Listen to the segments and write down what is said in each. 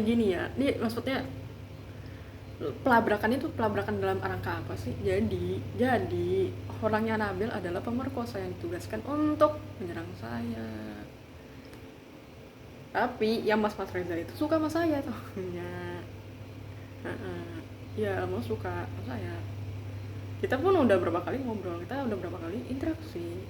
gini ya, ini maksudnya pelabrakan itu pelabrakan dalam rangka apa sih? Jadi orangnya Nabil adalah pemerkosa yang ditugaskan untuk menyerang saya. Tapi yang Mas Reza itu suka sama saya tuh. Ya, ya mau suka sama saya. Kita pun udah berapa kali ngobrol, kita udah berapa kali interaksi.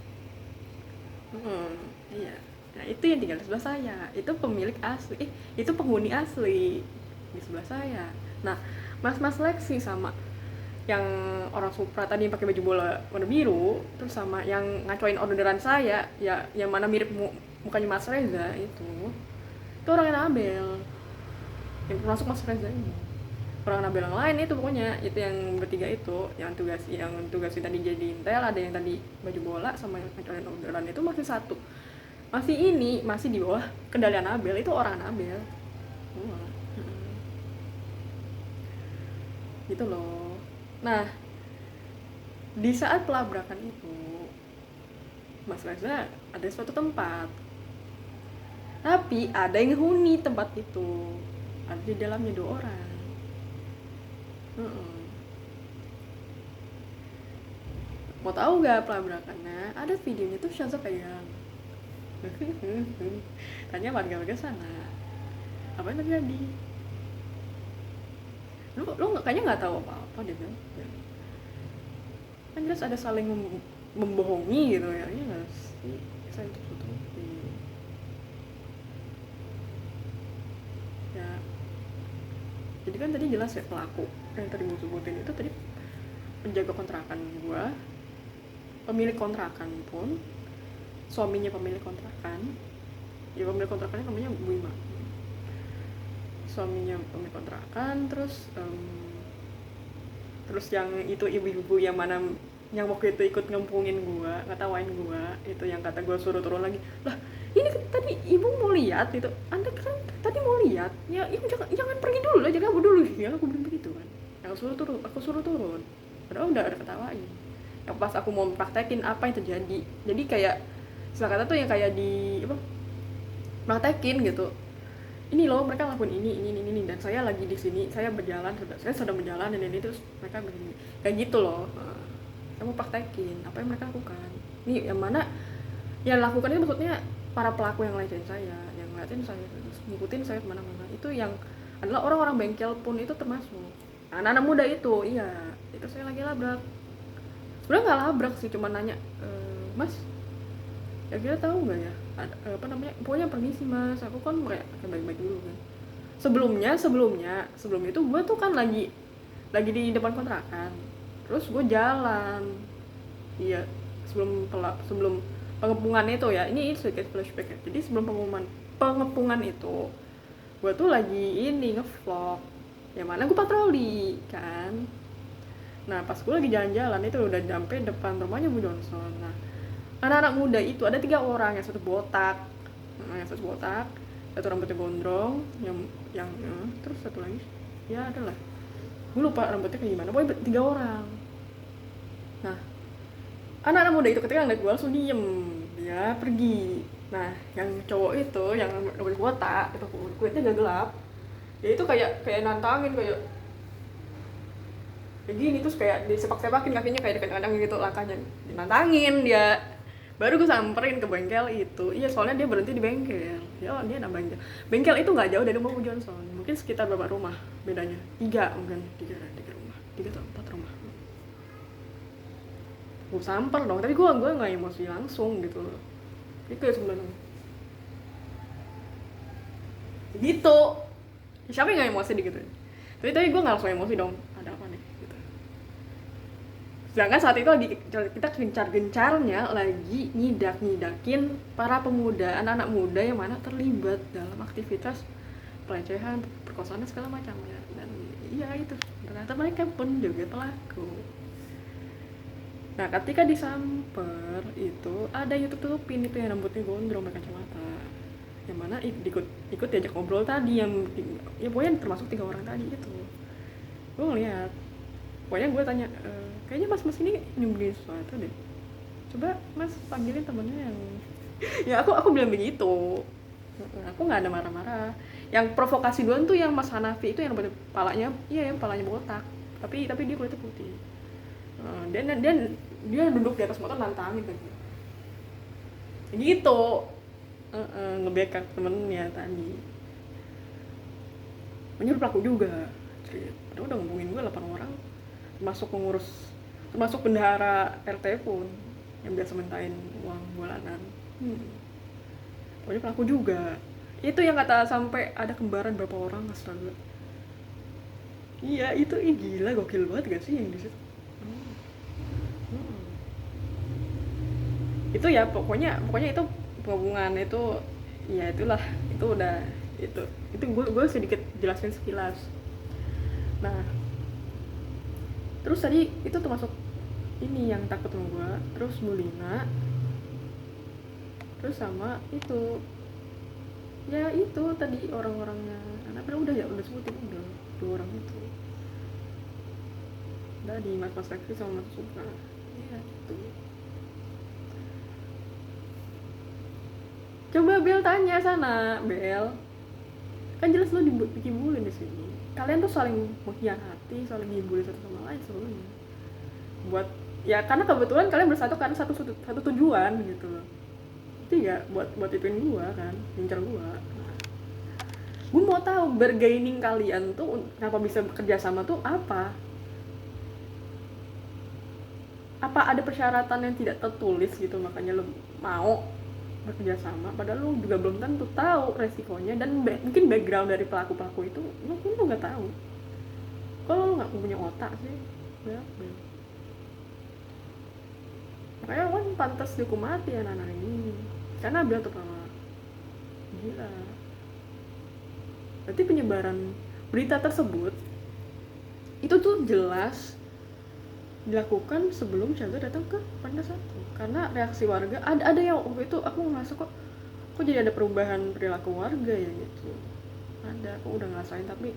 Iya. Nah itu yang tinggal di sebelah saya. Itu pemilik asli. Itu penghuni asli di sebelah saya. Nah, mas Lexi sama yang orang Supra tadi yang pakai baju bola warna biru, terus sama yang ngacoin orderan saya, ya yang mana mirip mukanya Mas Reza itu orangnya Nabel, yang termasuk Mas Reza ini. Orang Nabel yang lain itu pokoknya itu yang bertiga itu yang tugas tadi jadi intel, ada yang tadi baju bola sama yang ngacoin orderan itu masih satu. Masih di bawah kendalian Nabel, itu orang Nabel. Wah, gitu loh. Nah, di saat pelabrakan itu, Mas Reza ada suatu tempat, tapi ada yang huni tempat itu, ada di dalamnya 2 orang. Mau tahu gak pelabrakannya? Ada videonya tuh Syaza pegang. Tanya warga-warga sana, apa yang terjadi? Lu kayaknya nggak tahu apa-apa deh kan? Kan jelas ada saling membohongi gitu ya, iya nggak sih? Saya tutup-tutupi. Ya, jadi kan tadi jelas ya pelaku yang tadi gue sebutin itu tadi penjaga kontrakan gua, pemilik kontrakan pun, suaminya pemilik kontrakan, ya pemilik kontrakannya namanya Bu Ima, suaminya pemilik kontrakan, terus yang itu ibu-ibu yang mana yang waktu itu ikut ngempungin gua, ngetawain gua, itu yang kata gua suruh turun lagi. Lah, ini tadi ibu mau lihat itu, anda kan tadi mau lihat ya, ibu jangan pergi dulu lah, jangan kabur dulu ya, aku bilang begitu kan. Aku suruh turun, padahal udah ada ketawain. Yang pas aku mau praktekin apa yang terjadi, jadi kayak istilah kata tuh yang kayak di apa, praktekin gitu, ini loh mereka lakuin ini dan saya lagi di sini, saya sedang berjalan dan ini terus mereka begini, kayak gitu loh. Saya mau praktekin apa yang mereka lakukan. Ini yang mana yang lakukan itu maksudnya para pelaku yang ngeliatin saya, yang ngeliatin saya terus ngikutin saya kemana-mana, itu yang adalah orang-orang bengkel pun itu termasuk anak-anak muda itu. Iya, itu saya lagi labrak. Sebenarnya nggak labrak sih, cuma nanya, Mas, ya kira tahu nggak ya apa namanya, pokoknya permisi Mas, aku kan kayak baik-baik dulu kan. Sebelum itu gue tuh kan lagi di depan kontrakan, terus gue jalan. Iya, sebelum pengepungan itu ya, ini sedikit flashback ya. Jadi sebelum pengepungan itu, gue tuh lagi ini ngevlog, yang mana gue patroli kan. Nah pas gue lagi jalan-jalan itu udah sampai depan rumahnya Bu Johnson. Nah, anak-anak muda itu ada 3 orang, yang satu botak, satu rambutnya gondrong, terus satu lagi ya adalah gue lupa rambutnya kayak gimana, pokoknya 3 orang. Nah, anak-anak muda itu ketika ngeliat gue langsung diem, dia pergi. Nah, yang cowok itu yang rambut botak itu kulitnya gak gelap, dia itu kayak nantangin, kayak gini, terus kayak disepak-sepakin kakinya, kayak kadang-kadang gitu langkahnya, dinantangin dia. Baru gue samperin ke bengkel itu. Iya, soalnya dia berhenti di bengkel. Ya, dia ada bengkel itu nggak jauh dari rumah Bu Johnson, mungkin sekitar berapa rumah bedanya, 3 mungkin, 3 rumah, 3 atau 4 rumah. Gue samper dong, tapi gue nggak emosi langsung gitu loh. Itu ya sebenarnya gitu. Siapa yang nggak emosi gitu? Tapi gue nggak langsung emosi dong, ada apa nih gitu. Sedangkan saat itu lagi kita gencar-gencarnya lagi nyidakin para pemuda, anak-anak muda yang mana terlibat dalam aktivitas pelecehan, perkosaan segala macam ya. Dan iya itu, ternyata mereka pun juga pelaku. Nah ketika disamper itu ada yang tutupin itu yang rambutnya gondrong pakai kacamata, yang mana ikut diajak ngobrol tadi, yang ya pokoknya termasuk 3 orang tadi itu. Gue ngeliat, pokoknya gue tanya, kayaknya mas ini nyembunyiin sesuatu deh, coba mas panggilin temennya yang ya aku bilang begitu. Aku nggak ada marah-marah, Yang provokasi duluan tuh yang Mas Hanafi itu yang palanya, iya yang palanya botak, tapi dia kulitnya putih. Dia duduk di atas motor nantangin kan gitu, nge-backup temennya tadi. Menyuruh pelaku juga, padahal udah ngomongin gue 8 orang, termasuk bendahara RT pun yang biasa mintain uang bulanan. Pokoknya pelaku juga. Itu yang kata sampai ada kembaran berapa orang, astaga. Iya, itu gila, gokil banget gak sih yang di situ. Itu ya pokoknya itu penghubungan itu, ya itulah, itu udah itu gue sedikit jelasin sekilas. Nah, terus tadi itu termasuk ini yang takut sama gue, terus Mulina, terus sama itu ya itu tadi orang-orangnya anak udah sebutin udah 2 orang itu udah di Mas Rekti sama Mas Suka ya gitu. Coba Bel tanya sana, Bel, kan jelas lo dikibulin di sini. Kalian tuh saling mengkhianati, saling ngibulin satu sama lain sebelumnya. Buat ya karena kebetulan kalian bersatu karena satu tujuan gitu loh. Itu ya buat ituin gua kan, ngincer gua. Nah, gua mau tahu bargaining kalian tuh kenapa bisa bekerja sama tuh apa? Apa ada persyaratan yang tidak tertulis gitu makanya lo mau bekerja sama, padahal lu juga belum tentu tahu resikonya dan mungkin background dari pelaku itu lu nggak tahu. Kalau lu nggak punya otak sih ya. Makanya kan pantas dihukum mati anak-anak ini karena bilang pertama gila. Berarti penyebaran berita tersebut itu tuh jelas dilakukan sebelum Chandra datang ke Panda 1, karena reaksi warga ada yang waktu itu aku ngerasa kok jadi ada perubahan perilaku warga ya gitu, ada aku udah ngerasain. Tapi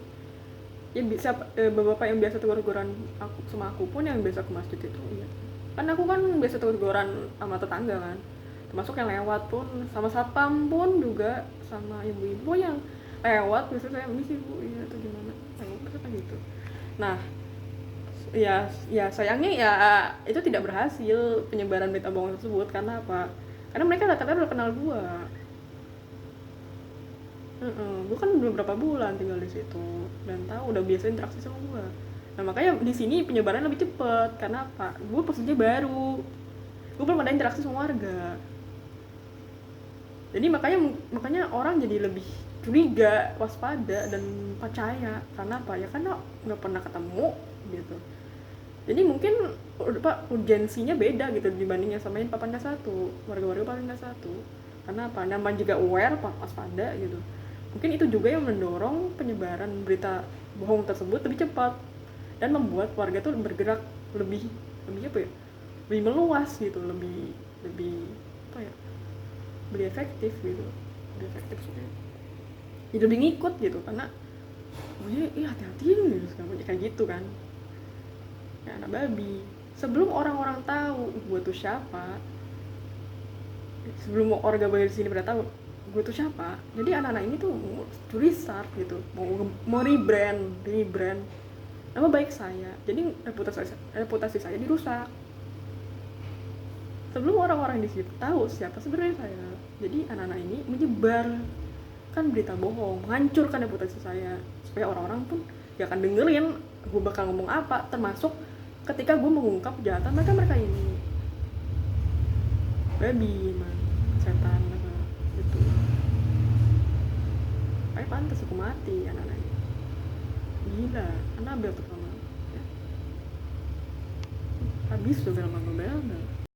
ya bisa bapak yang biasa tegur-teguran aku sama aku pun yang biasa ke masjid itu ya kan, aku kan biasa tegur-teguran sama tetangga kan, termasuk yang lewat pun sama satpam pun juga sama ibu-ibu yang lewat biasanya saya misi bu ya atau gimana kayak gitu. Nah ya sayangnya ya itu tidak berhasil penyebaran berita bohong tersebut. Karena apa? Karena mereka rata-rata udah kenal gua. Gua kan udah berapa bulan tinggal di situ dan tahu udah biasa interaksi sama gua. Nah makanya di sini penyebaran lebih cepet. Karena apa? Gua posisinya baru, gua belum ada interaksi sama warga. Jadi makanya orang jadi lebih curiga, waspada dan percaya. Karena apa? Ya karena nggak pernah ketemu gitu. Jadi mungkin urgensinya beda gitu dibandingnya sama yang Papanda 1, warga-warga Papanda 1. Karena apa? Nama juga aware, waspada gitu. Mungkin itu juga yang mendorong penyebaran berita bohong tersebut lebih cepat dan membuat warga tuh bergerak lebih apa ya? Lebih meluas gitu, lebih apa ya? Lebih efektif gitu. Lebih efektif sebenarnya. Jadi lebih ngikut gitu karena iya hati-hatiin gitu kayak gitu kan. Ya, anak babi. Sebelum orang-orang tahu gue tuh siapa, sebelum warga bayi di sini pada tahu gue tuh siapa, jadi anak-anak ini tuh restart gitu, mau rebrand nama baik saya, jadi reputasi saya dirusak. Sebelum orang-orang di situ tahu siapa sebenarnya saya, jadi anak-anak ini menyebar kan berita bohong, menghancurkan reputasi saya supaya orang-orang pun gak akan dengerin gue bakal ngomong apa, termasuk ketika gue mengungkap kejahatan mereka ini. Babi man, setan gitu. Kayak pantas aku mati anak-anak ini. Gila, Anabel pertama ya. Habis tuh film Anabel.